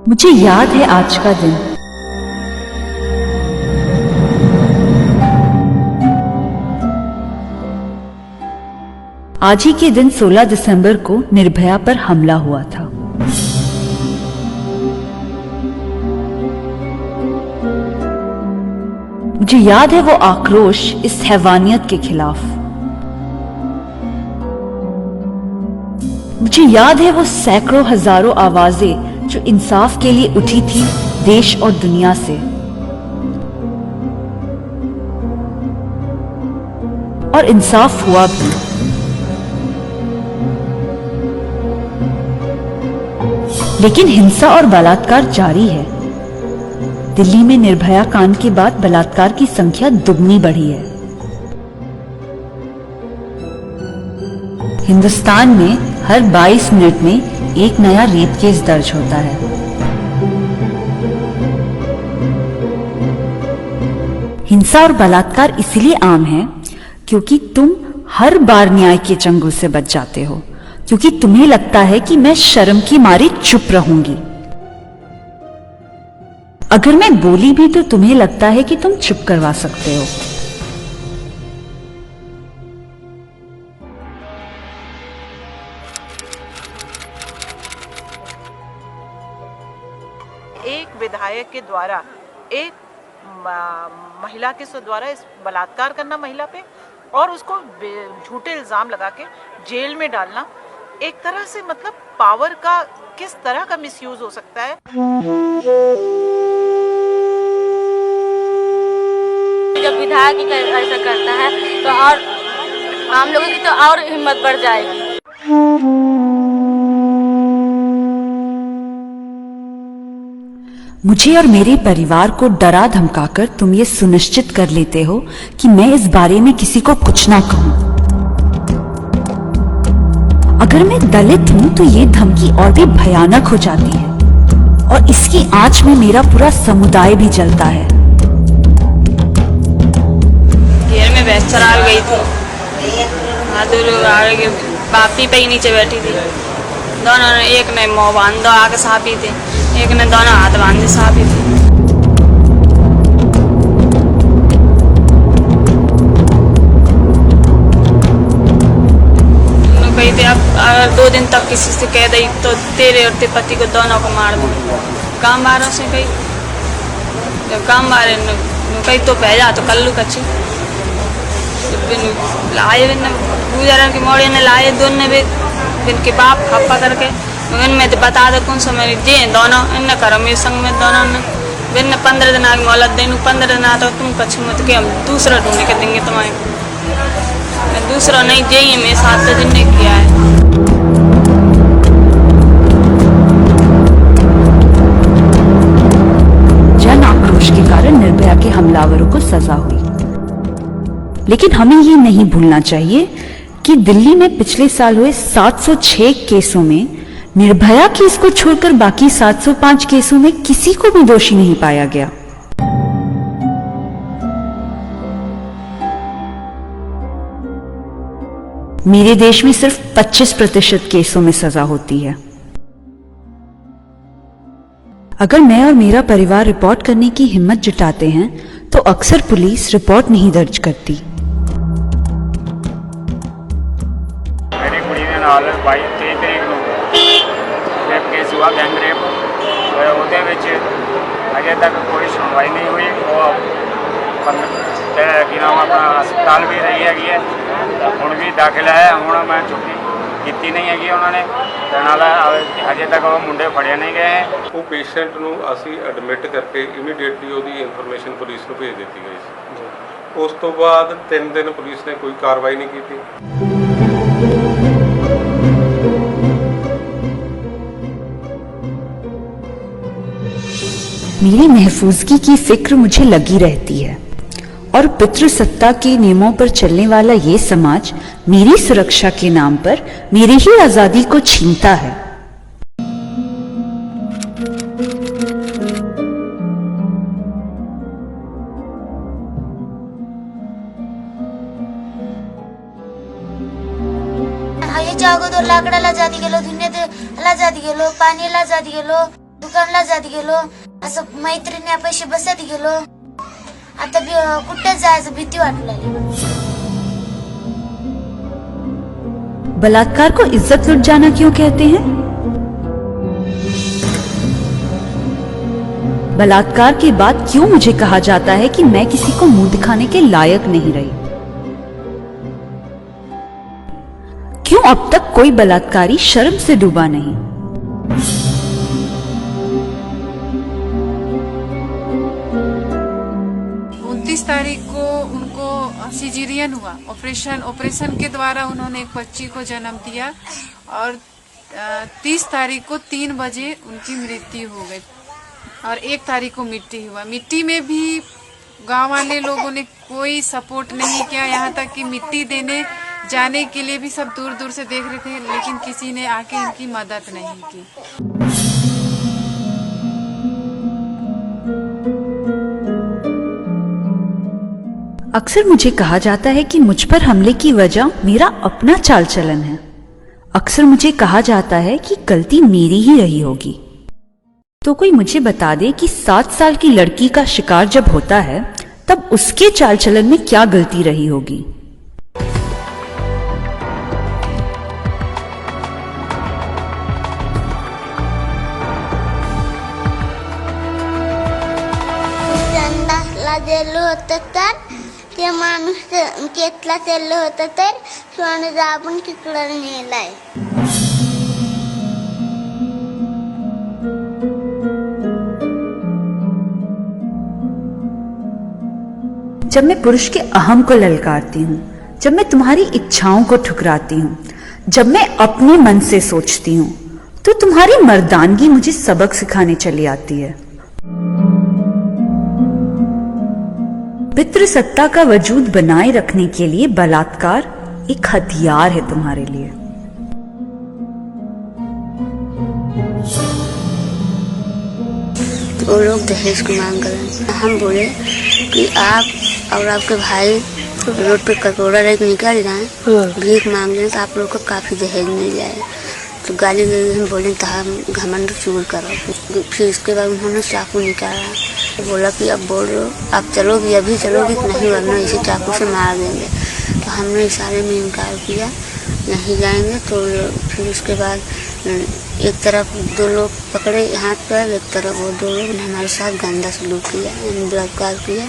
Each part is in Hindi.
मुझे याद है आज का दिन। आज ही के दिन 16 दिसंबर को निर्भया पर हमला हुआ था। मुझे याद है वो आक्रोश इस हैवानियत के खिलाफ। मुझे याद है वो सैकड़ों हजारों आवाजें जो इंसाफ के लिए उठी थी देश और दुनिया से। और इंसाफ हुआ भी। लेकिन हिंसा और बलात्कार जारी है। दिल्ली में निर्भया कांड के बाद बलात्कार की संख्या दुगनी बढ़ी है। हिंदुस्तान में हर 22 मिनट में एक नया रेप केस दर्ज होता है। हिंसा और बलात्कार इसलिए आम है क्योंकि तुम हर बार न्याय के चंगुल से बच जाते हो, क्योंकि तुम्हें लगता है कि मैं शर्म की मारी चुप रहूंगी। अगर मैं बोली भी तो तुम्हें लगता है कि तुम चुप करवा सकते हो। एक विधायक के द्वारा एक महिला के द्वारा इस बलात्कार करना महिला पे और उसको झूठे इल्जाम लगा के जेल में डालना, एक तरह से मतलब पावर का किस तरह का मिसयूज हो सकता है। जब विधायक ऐसा करता है तो और आम लोगों की तो और हिम्मत बढ़ जाएगी। मुझे और मेरे परिवार को डरा धमकाकर तुम ये सुनिश्चित कर लेते हो कि मैं इस बारे में किसी को कुछ ना कहूं। अगर मैं दलित हूं तो ये धमकी और भी भयानक हो जाती है और इसकी आंच में मेरा पूरा समुदाय भी जलता है। घेर में भैंस चरा गई थी, बापी पे ही नीचे बैठी थी। दोनों ने, एक ने मुंह बांध दो आके सापी थे, एक ने दोनों हाथ बांधे सापी थे। कही थे अब अगर 2 दिन तक किसी से कह दी तो तेरे और तेरे पति को दोनों को मार दूँ। काम बारों से कही, जब काम बारे कही तो भेजा तो कल्लू कच्ची लाए गुजर की मोड़े ने लाए दोनों भी बिन के बाप खप्पा करके इनमें तो बता दो कौन सा मेरी दे दोनों इन करो मेरे संग में दोनों ने बिन 15 दिन आगे मोहलत देनू 15 दिन आता तुम कच्छ मत के हम दूसरा ढूंढने के देंगे तुम्हें। मैं दूसरा नहीं देंगे, मेरे साथ तो जिनने किया है। जन आक्रोश के कारण निर्भया के हमलावरों को सजा हुई, लेकिन हमें ये नहीं भूलना चाहिए कि दिल्ली में पिछले साल हुए 706 केसों में निर्भया केस को छोड़कर बाकी 705 केसों में किसी को भी दोषी नहीं पाया गया। मेरे देश में सिर्फ 25% केसों में सजा होती है। अगर मैं और मेरा परिवार रिपोर्ट करने की हिम्मत जुटाते हैं तो अक्सर पुलिस रिपोर्ट नहीं दर्ज करती। मेरी कुड़ी ने नाल 22-23 तरीक ਨੂੰ रेप केस हुआ, गैंग रेप। ਉਹਦੇ ਵਿੱਚ अजे तक कोई सुनवाई नहीं हुई। वो कि नाम अपना अस्पताल भी रही है, ਹੁਣ भी दाखिल है। ਹੁਣ मैं छुट्टी ਕੀਤੀ नहीं हैगी उन्होंने ਤੇ ਨਾਲ अजे तक वो मुंडे फड़े नहीं गए हैं। ਉਹ ਪੇਸ਼ੈਂਟ ਨੂੰ ਅਸੀਂ ਐਡਮਿਟ ਕਰਕੇ ਇਮੀਡੀਏਟਲੀ ਉਹਦੀ ਇਨਫੋਰਮੇਸ਼ਨ ਪੁਲਿਸ ਨੂੰ ਭੇਜ ਦਿੱਤੀ ਗਈ ਸੀ। ਉਸ ਤੋਂ ਬਾਅਦ 3 ਦਿਨ ਪੁਲਿਸ ਨੇ ਕੋਈ ਕਾਰਵਾਈ ਨਹੀਂ ਕੀਤੀ। मेरी महफूजगी की फिक्र मुझे लगी रहती है और पितृसत्ता के नियमों पर चलने वाला ये समाज मेरी सुरक्षा के नाम पर मेरी ही आजादी को छीनता है। जागो तो लाकड़ा ला जाती गेलो, धुन्ने ला जाती गेलो, पानी ला जाती गेलो। दुकानला जात गेलो, असं मैत्रिणीपाशी बसत गेलो. आता कुठे जायचं भीती वाटू लागली. बलात्कार को इज्जत लुट जाना क्यों कहते हैं? बलात्कार के बाद क्यों मुझे कहा जाता है कि मैं किसी को मुंह दिखाने के लायक नहीं रही? क्यों अब तक कोई बलात्कारी शर्म से डूबा नहीं? तारीख को उनको सिजेरियन हुआ, ऑपरेशन के द्वारा उन्होंने एक बच्ची को जन्म दिया और 30 तारीख को 3 बजे उनकी मृत्यु हो गई और 1 तारीख को मिट्टी हुआ. मिट्टी में भी गांव वाले लोगों ने कोई सपोर्ट नहीं किया. यहाँ तक कि मिट्टी देने जाने के लिए भी सब दूर दूर से देख रहे थे, लेकिन किसी ने आके इनकी मदद नहीं की. अक्सर मुझे कहा जाता है कि मुझ पर हमले की वजह मेरा अपना चाल चलन है. अक्सर मुझे कहा जाता है कि गलती मेरी ही रही होगी. तो कोई मुझे बता दे कि 7 साल की लड़की का शिकार जब होता है तब उसके चाल चलन में क्या गलती रही होगी? ते माणूस केतला चाललं होतं तर सोनं दाबून तिकडं नेलाय. जब मैं पुरुष के अहम को ललकारती हूँ, जब मैं तुम्हारी इच्छाओं को ठुकराती हूँ, जब मैं अपने मन से सोचती हूँ, तो तुम्हारी मर्दानगी मुझे सबक सिखाने चली आती है. पितृसत्ता का वजूद बनाए रखने के लिए बलात्कार एक हथियार है तुम्हारे लिए. वो लोग दहेज की मांग करें. हम बोले कि आप और आपके भाई रोड पे कटोरा लेकर निकल जाएं, भीख मांग लें तो आप लोग को काफी दहेज मिल जाए. तो गाली गई. हम बोले तो हम घमंड चूर करो. फिर इसके बाद उन्होंने चाकू निकाला. बोला कि अब बोल रहे हो, आप चलोगी, अभी चलोगी कि नहीं, वरना इसे चाकू से मार देंगे. तो हमने इशारे में इनकार किया, नहीं जाएंगे. तो फिर उसके बाद एक तरफ 2 लोग पकड़े हाथ पर, एक तरफ वो 2 लोग ने हमारे साथ गंदा सलूक किया, बलात्कार किया.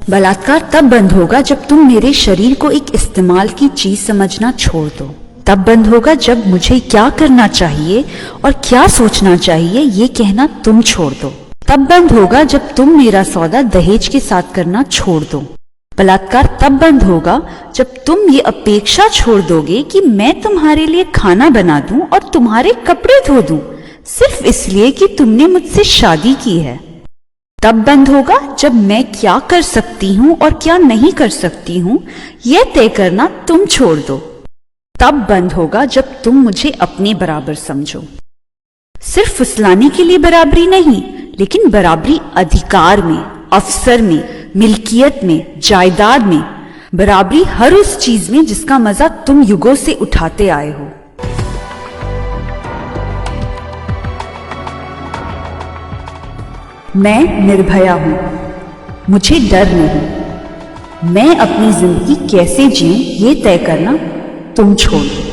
बलात्कार तब बंद होगा जब तुम मेरे शरीर को एक इस्तेमाल की चीज समझना छोड़ दो. तब बंद होगा जब मुझे क्या करना चाहिए और क्या सोचना चाहिए ये कहना तुम छोड़ दो. तब बंद होगा जब तुम मेरा सौदा दहेज के साथ करना छोड़ दो. बलात्कार तब बंद होगा जब तुम ये अपेक्षा छोड़ दोगे कि मैं तुम्हारे लिए खाना बना दूं और तुम्हारे कपड़े धो दूं सिर्फ इसलिए कि तुमने मुझसे शादी की है. तब बंद होगा जब मैं क्या कर सकती हूं और क्या नहीं कर सकती हूं यह तय करना तुम छोड़ दो. तब बंद होगा जब तुम मुझे अपने बराबर समझो. सिर्फ फुसलाने के लिए बराबरी नहीं, लेकिन बराबरी अधिकार में, अवसर में, मिल्कियत में, जायदाद में. बराबरी हर उस चीज में जिसका मजा तुम युगों से उठाते आए हो. मैं निर्भया हूं, मुझे डर नहीं. मैं अपनी जिंदगी कैसे जीऊं ये तय करना तुम छोड़ दो.